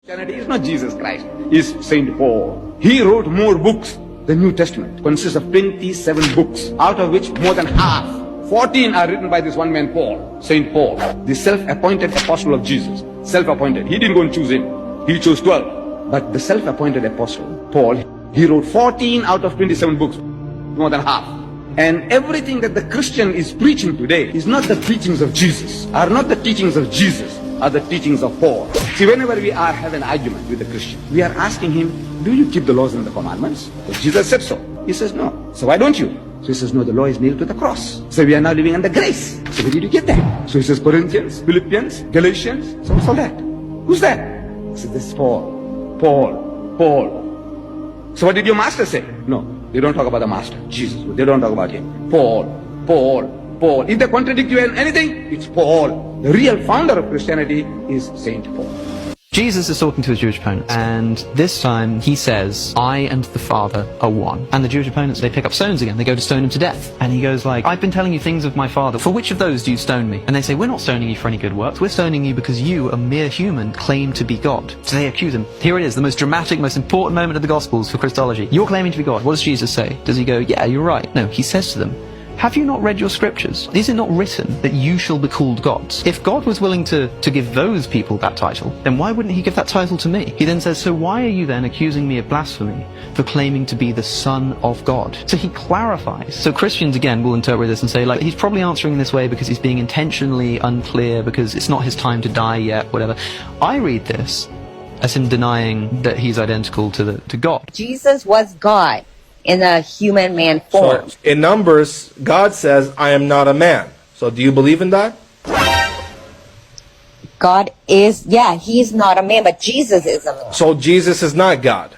Christianity is not Jesus Christ, is Saint Paul. He wrote more books. The New Testament consists of 27 books, out of which more than half, 14 are written by this one man Paul, Saint Paul, the self-appointed apostle of Jesus. Self-appointed. He didn't go and choose him. He chose 12. But the self-appointed apostle, Paul, he wrote 14 out of 27 books, more than half. And everything that the Christian is preaching today is not the teachings of Jesus, are not the teachings of Jesus, are the teachings of Paul. See, whenever we are having an argument with the Christian, we are asking him, do you keep the laws and the commandments? Well, Jesus said so. He says no. So why don't you? So he says no, the law is nailed to the cross. So we are now living under grace. So where did you get that? So he says Corinthians, Philippians, Galatians. So what's all that? Who's that? He says this is Paul. So what did your master say? No, they don't talk about the master, Jesus. They don't talk about him. Paul. If they contradict you in anything, it's Paul. The real founder of Christianity is Saint Paul. Jesus is talking to his Jewish opponents, and this time he says, I and the Father are one. And the Jewish opponents, they pick up stones again. They go to stone him to death. And he goes like, I've been telling you things of my Father. For which of those do you stone me? And they say, we're not stoning you for any good works. We're stoning you because you, a mere human, claim to be God. So they accuse him. Here it is, the most dramatic, most important moment of the Gospels for Christology. You're claiming to be God. What does Jesus say? Does he go, yeah, you're right? No, he says to them, have you not read your scriptures? Is it not written that you shall be called gods? If God was willing to give those people that title, then why wouldn't he give that title to me? He then says, so why are you then accusing me of blasphemy for claiming to be the Son of God? So he clarifies. So Christians, again, will interpret this and say, like, he's probably answering this way because he's being intentionally unclear, because it's not his time to die yet, whatever. I read this as him denying that he's identical to God. Jesus was God in a human man form. So in Numbers, God says, I am not a man. So do you believe in that? God is, yeah, he's not a man, but Jesus is a man. So Jesus is not God.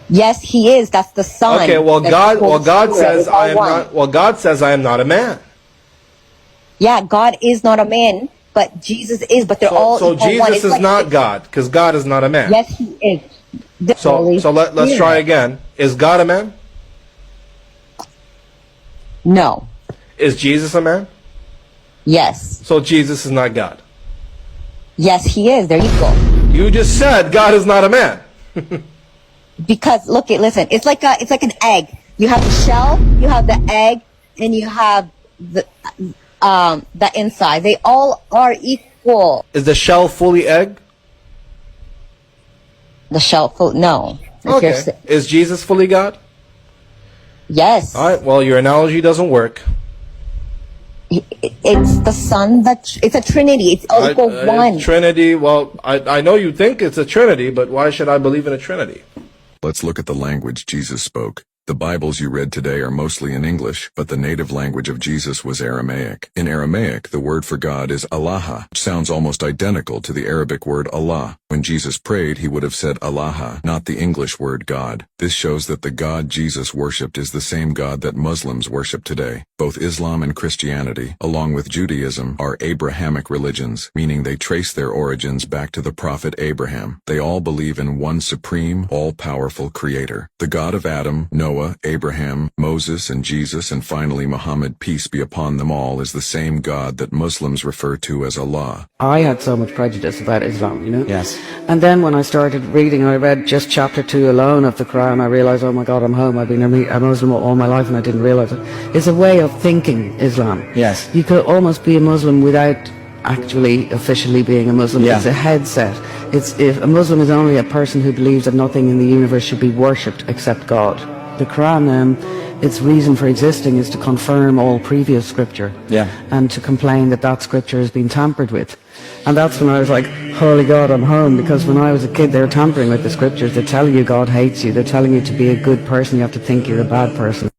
Yes, he is. That's the Son. Okay, well God says I am not a man. Yeah, God is not a man, but Jesus is, but they're all so equal. Jesus is not God, because God is not a man. Yes, he is. So let's try again. Is God a man? No. Is Jesus a man? Yes. So Jesus is not God. Yes, he is. They're equal. You just said God is not a man. Because listen, it's like an egg. You have the shell, you have the egg, and you have the inside. They all are equal. Is the shell fully egg? The shell full? No. Okay. Is Jesus fully God? Yes. All right. Well, your analogy doesn't work. It's the Son it's a Trinity. It's all equal one. Trinity. Well, I know you think it's a Trinity, but why should I believe in a Trinity? Let's look at the language Jesus spoke. The Bibles you read today are mostly in English, but the native language of Jesus was Aramaic. In Aramaic, the word for God is Allah, which sounds almost identical to the Arabic word Allah. When Jesus prayed, he would have said Allah, not the English word God. This shows that the God Jesus worshipped is the same God that Muslims worship today. Both Islam and Christianity, along with Judaism, are Abrahamic religions, meaning they trace their origins back to the prophet Abraham. They all believe in one supreme, all-powerful creator. The God of Adam, Noah, Abraham, Moses, and Jesus, and finally Muhammad, peace be upon them all, is the same God that Muslims refer to as Allah. I had so much prejudice about Islam, you know? Yes. And then when I started reading, I read just chapter 2 alone of the Quran, I realized, oh my God, I'm home. I've been a Muslim all my life and I didn't realize it. It's a way of thinking, Islam. Yes. You could almost be a Muslim without actually officially being a Muslim. Yeah. It's a headset. If a Muslim is only a person who believes that nothing in the universe should be worshipped except God. The Quran, its reason for existing is to confirm all previous scripture, and to complain that scripture has been tampered with. And that's when I was like, holy God, I'm home, because when I was a kid they were tampering with the scriptures. They're telling you God hates you, they're telling you to be a good person, you have to think you're a bad person.